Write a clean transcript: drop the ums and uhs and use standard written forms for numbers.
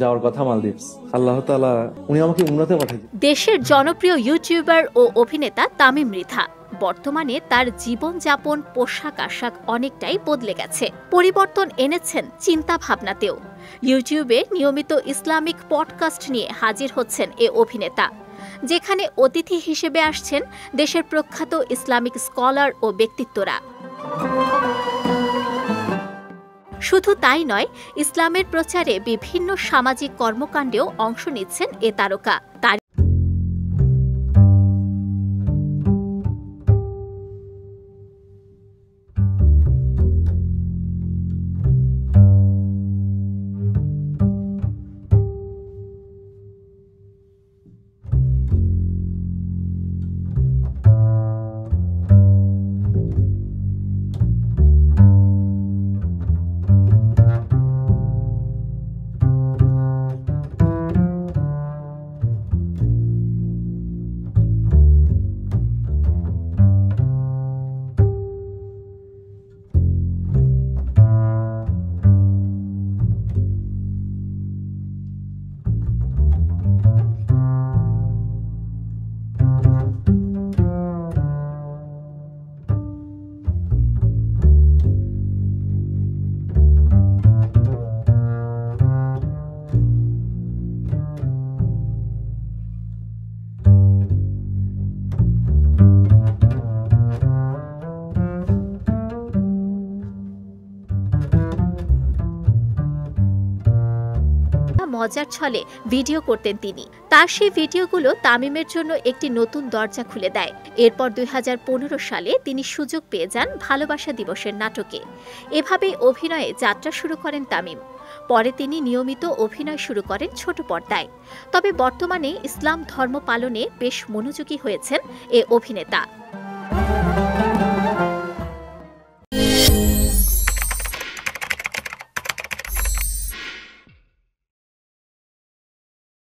যাওয়ার কথা মালদ্বীপস। আল্লাহ তাআলা উনি আমাকে উমরাতে পাঠিয়েছেন। দেশের জনপ্রিয় ইউটিউবার ও অভিনেতা তামিম মৃধা বর্তমানে তার জীবনযাপন, পোশাক আশাক অনেকটাই বদলে গেছে। পরিবর্তন এনেছেন চিন্তা ভাবনাতেও। ইউটিউবে নিয়মিত ইসলামিক পডকাস্ট নিয়ে হাজির হচ্ছেন এ অভিনেতা, যেখানে অতিথি হিসেবে আসছেন দেশের প্রখ্যাত ইসলামিক স্কলার ও ব্যক্তিত্বরা। শুধু তাই নয়, ইসলামের প্রচারে বিভিন্ন সামাজিক কর্মকাণ্ডেও অংশ নিচ্ছেন এ তারকা। মজার ছলে ভিডিও করতেন তিনি। তার সেই ভিডিওগুলো তামিমের জন্য একটি নতুন দরজা খুলে দেয়। এরপর 2015 সালে তিনি সুযোগ পেয়ে যান ভালোবাসা দিবসের নাটকে। এভাবেই অভিনয়ে যাত্রা শুরু করেন তামিম। পরে তিনি নিয়মিত অভিনয় শুরু করেন ছোট পর্দায়। তবে বর্তমানে ইসলাম ধর্ম পালনে বেশ মনোযোগী হয়েছেন এ অভিনেতা।